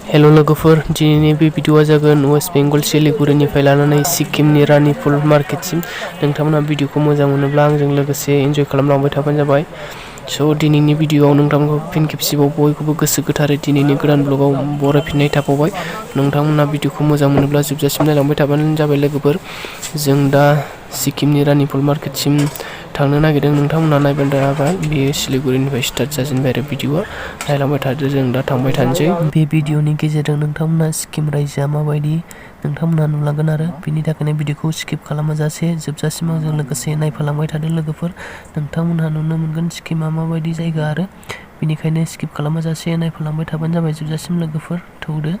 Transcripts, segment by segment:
Hello लोगोफोर, दिनैनि बे भिडिअआ जागोन वेस्ट बेंगल सिलिगुरिनिफ्राय लानानै सिक्किमनि रानिपुर मार्केटसिम। नोंथांमोना भिडिअखौ मोजां मोनोब्ला आंजों लोगोसे एन्जय खालामलांबाय थाबानो जाबाय। स' दिनैनि भिडिअआव नोंथांमोनखौ फिन खेबसेबाव बयखौबो गोसो गोथारै दिनैनि गोदान ब्लगाव बरायफिननाय थाबावबाय। नोंथांमोना भिडिअखौ मोजां मोनोब्ला जोबजासिम नायलांबाय थाबानो जाबाय लोगोफोर। जों दा सिक्किमनि रानिपुर मार्केटसिम थांनो नागिरदों। नोंथांमोना नायबानो जाबाय। बेयो सिलिगुरिनिफ्राय स्टार्ट जाजेनबाय आरो भिडिअआ। नायलांबाय थादो, जों दा थांबाय थानोसै। बे भिडिअनि गेजेरजों नोंथांमोना सिक्किम रायजोआ माबायदि नोंथांमोना नुलांगोन आरो बिनि थाखायनो भिडिअखौ स्किप खालामाजासे जोबजासिम आंजों लोगोसे नायफालांबाय थादो लोगोफोर। नोंथांमोनहा नुनो मोनगोन सिक्किमा माबायदि जायगा आरो बिनिखायनो स्किप खालामाजासे नायफालांबाय थाबानो जाबाय जोबजासिम लोगोफोर। थौदो।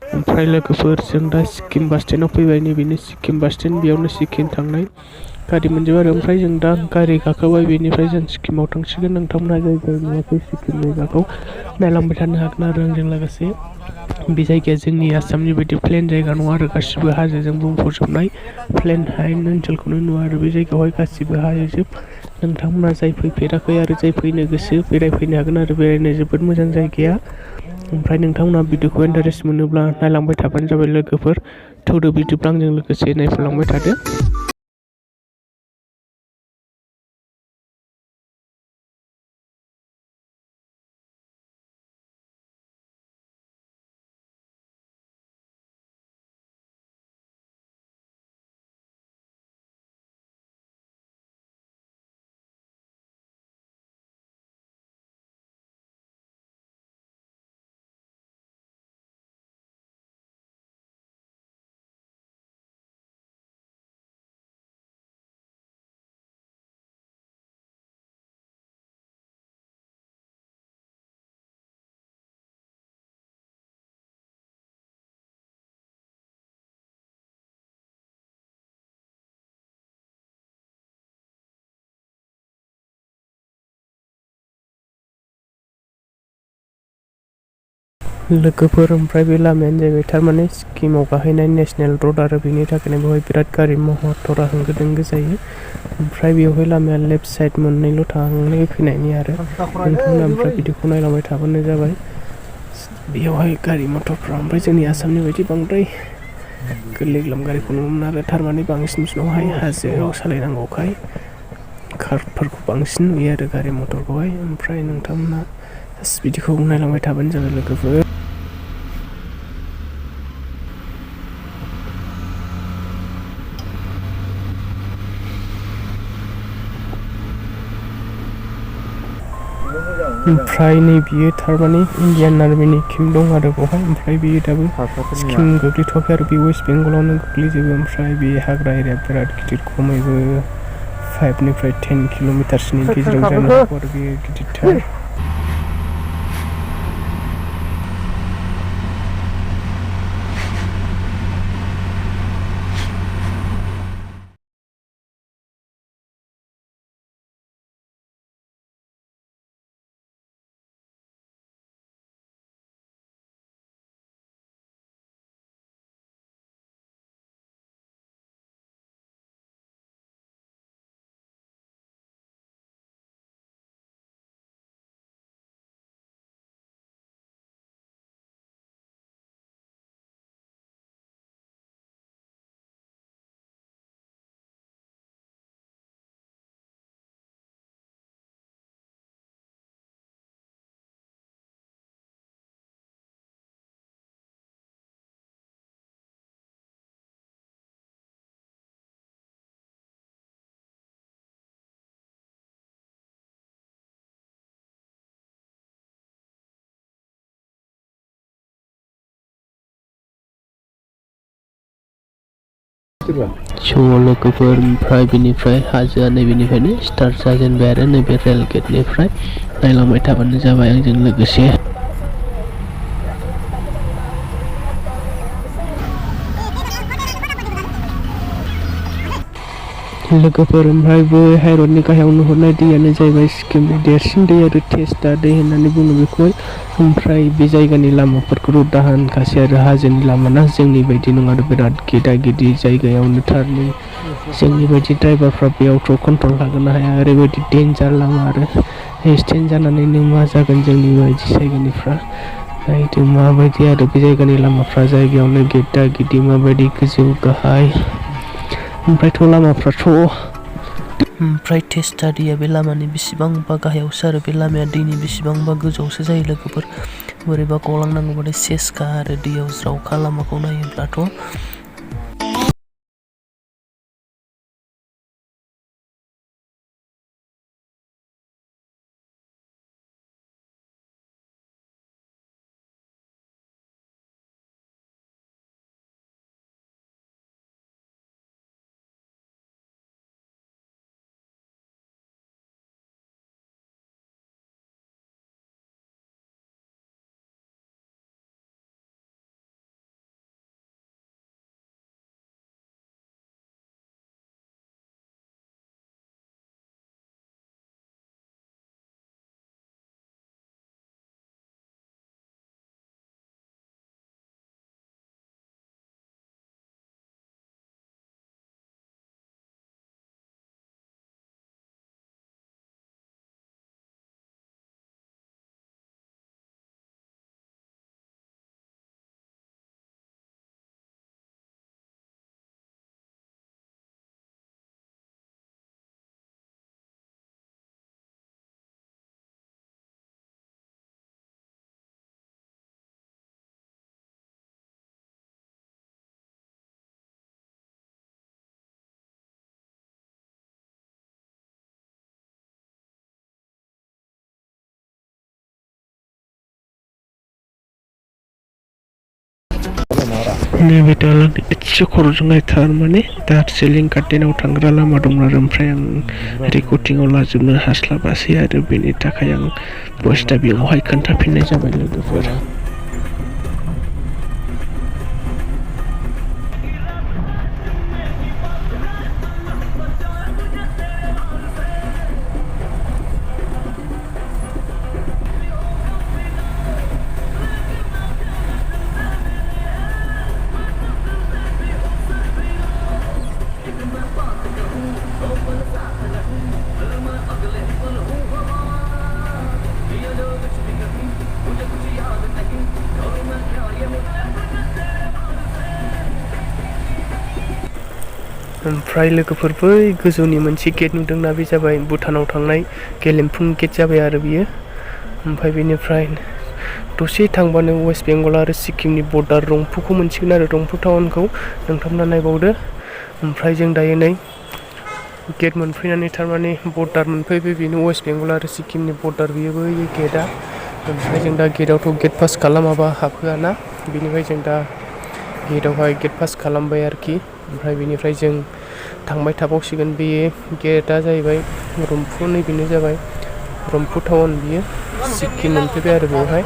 ओमफ्राय लोगोफोर, जों दा सिक्किम बास स्टेन्डआव फैबाय। नैबेनो सिक्किम बास स्टेन्ड, बेयावनो सिक्किम थांनाय गारि मोनजोबो आरो। ओमफ्राय जों दा गारि गाखोबाय, बेनिफ्राय जों सिक्किमाव थांसिगोन। नोंथांमोनहा जायगायाव नुवाखै सिक्किम जायगाखौ नायलांबाय थानो हागोन आरो आंजों लोगोसे। बे जायगाया जोंनि आसामनि बायदि प्लेन जायगा नङा आरो गासिबो हाजोजों बुंफबजोबनाय प्लेन हायेन ओनसोलखौनो नुवा आरो बे जायगायावहाय गासिबो हाजोजोब। नोंथांमोना जाय फैफेराखै आरो जाय फैनो गोसो बेरायफैनो हागोन आरो बेरायनो जोबोद मोजां जायगाया। ओमफ्राय नोंथांमोना भिडिअखौ इन्टारेस्ट मोनोब्ला नायलांबाय थाबानो जाबाय लोगोफोर। थौदो बिदिब्ला आंजों लोगोसे नायफालांबाय थादो। लोगोफोर, ओमफ्राय बे लामायानो जाहैबाय थारमाने सिक्किमाव गाहैनाय नेसनेल रड आरो बेनि थाखायनो बेवहाय बिराद गारि मटरा होंगो दोंगो जायो। ओमफ्राय बेवहाय लामाया लेफ्ट साइड मोननैल' थांनाय फैनायनि आरो नोंथांमोना ओमफ्राय भिडिअखौ नायलांबाय थाबानो जाबाय। बेयावहाय गारि मटरफ्रा ओमफ्राय जोंनि आसामनि बायदि बांद्राय गोरलै गारिखौ नुनो मोना आरो थारमाने बांसिन बिसिनावहाय हाजोआव सालायनांगौखाय कारफोरखौ बांसिन नुयो आरो गारि मटरखौहाय। ओमफ्राय नोंथांमोना भिडिअखौ नायलांबाय थाबानो जाबाय लोगोफोर। ओमफ्राय नै बियो थारमाने इण्डियान आर्मिनि केम्प दं आरो बेवहाय। ओमफ्राय बेयो दाबो सिक्किम गोग्लैथ'वाखै आरो बे वेस्ट बेंगलावनो गोग्लैजोबो। ओमफ्राय बे हाग्रा एरिया बिराद गिदिर, खमैबो 5 निफ्राय 10 किल'मिटारसोनि गेजेराव जानो हागौ आरो बेयो गिदिरथार। लोगोफोर, ओमफ्राय बेनिफ्राय हाजोआ नैबेनिफ्रायनो स्टार्ट जाजेनबाय आरो नैबे रेल गेटनिफ्राय नायलांबाय थाबानो जाबाय आंजों लोगोसे। लोगोफोर, ओमफ्राय बे हाइरडनि गाहायाव नुहुरनाय दैयानो जाहैबाय सिक्किमनि देरसिन दै आरो टेस्टा दै होननानै बुङो बेखौहाय। ओमफ्राय बे जायगानि लामाफोरखौ दाहानखासै आरो हाजोनि लामाना जोंनि बायदि नङा आरो बिराद गेदा गेदि जायगायावनो थारनि जोंनि बायदि ड्राइभारफ्रा बेयावथ' कन्ट्रल लागोनो हाया, ओरैबायदि डेन्जार लामा आरो एक्सिडेन्ट जानानैनो मा जागोन जोंनि बायदि जायगानिफ्रा। नायदो माबायदि आरो बे जायगानि लामाफ्रा जायगायावनो गेदा गिदि माबायदि गोजौ गाहाय ओमफ्रायथ' लामाफ्राथ' ओमफ्राय टेस्ट स्टाडिया बे लामानि बेसेबांबा गाहायावसो आरो बे लामाया दैनि बेसेबांबा गोजौआवसो जायो लोगोफोर बोरैबा गलांनांगौबाथाय सेसखा आरो दैयाव ज्रावखा लामाखौ नायोब्लाथ' नैबे दालांनि एसे खर'जोंहाय थारमाने दार्जिलिं गार्डेनाव थांग्रा लामा दं आरो ओमफ्राय आं रेकर्डिंआव लाजोबनो हास्लाबासै आरो बेनि थाखाय आं भइस डाबिंआवहाय खोन्थाफिननाय जाबाय लोगोफोर। ओमफ्राय लोगोफोर बै गोजौनि मोनसे गेट नुदोंना बे जाबाय भुटानाव थांनाय गेलेमफुं गेट जाबाय आरो बियो ओमफ्राय बेनिफ्राय दसे थांबानो वेस्ट बेंगल आरो सिक्किमनि बर्डार रंपुखौ मोनसिगोन आरो रंपु टाउनखौ नोंथांमोना नायबावदो ओमफ्राय जों दायो नै गेट मोनफैनानै थारमाने बर्डार मोनफैबाय बेनो वेस्ट बेंगल आरो सिक्किमनि बर्डार बियो बै गेटआ ओमफ्राय जों दा गेटआवथ' गेट पास खालामाबा हाबहोआना बेनिफ्राय जों दा गेटआवहाय गेट पास खालामबाय आरोखि ओमफ्राय बेनिफ्राय जों थांबाय थाबावसिगोन बे गेटआ जाहैबाय रंपु नैबेनो जाबाय रंपु टाउन बियो सिक्किम मोनफैबाय आरो बेवहाय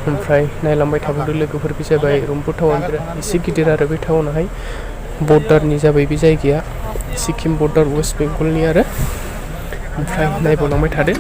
ओमफ्राय नायलांबाय थाबावदो लोगोफोर बे जाबाय रंपु टाउन एसे गिदिर आरो बे टाउनाहाय बर्डारनि जाबाय बे जायगाया सिक्किम बर्डार वेस्ट बेंगलनि आरो ओमफ्राय नायबावलांबाय थादो।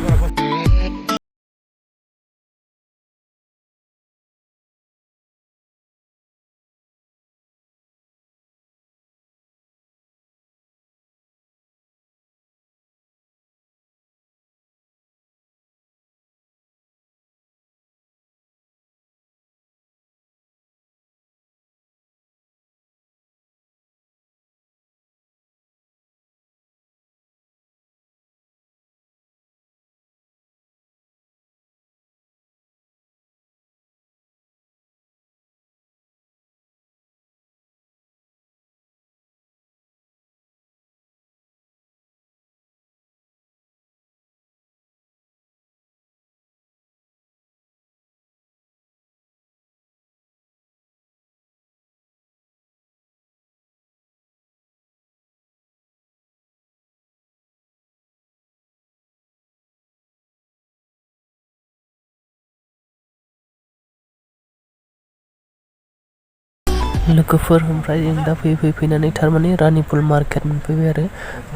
लोगोफोर ओमफ्राय जों दा फैनानै थारमाने रानिपुल मार्केट मोनफैबाय आरो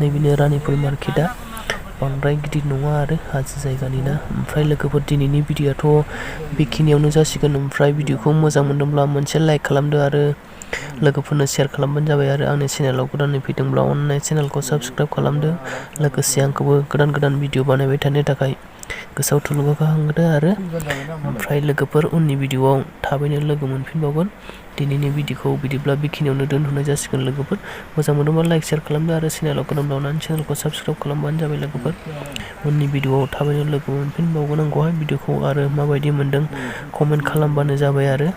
नैबेनो रानिपुल मार्केटआ बांद्राय गिदिर नङा आरो हाजो जायगानि ना ओमफ्राय लोगोफोर दिनैनि भिडिअ'आथ' बेखिनियावनो जासिगोन ओमफ्राय भिडिअ'खौ मोजां मोनदोंब्ला मोनसे लाइक खालामदो आरो लोगोफोरनो शेयार खालामबानो जाबाय आरो आंनि चेनेलाव गोदानै फैदोंब्ला अननानै चेनेलखौ साबस्क्राइब खालामदो लोगोसे आंखौबो गोदान भिडिअ बानायबाय थानो थाखाय गोसोआव थुलुंगाखांहोदो आरो ओमफ्राय लोगोफोर उननि भिडिअआव थाबैनो लोगो मोनफिनबावगोन। दिनैनि भिडिअखौ बिदिब्ला बेखिनियावनो दोनथ'नाय जासिगोन लोगोफोर। मोजां मोनोबा लाइक शेयार खालामदो आरो चेनेलाव गोदान दावनानै चेनेलखौ साबस्क्राइब खालामबानो जाबाय लोगोफोर। उननि भिडिअआव थाबैनो लोगो मोनफिनबावगोन आंखौहाय भिडिअखौ आरो माबायदि मोनदों कमेन्ट खालामबानो जाबाय आरो।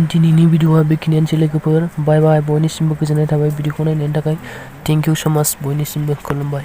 दिनैनि भिडिअआ बेखिनियानोसै लोगोफोर। बाय बाय। बयनिसिमबो गोजोननाय थाबाय भिडिअखौ नायनायनि थाखाय। थेंक इउ स' माच बयनिसिमबो खुलुमबाय।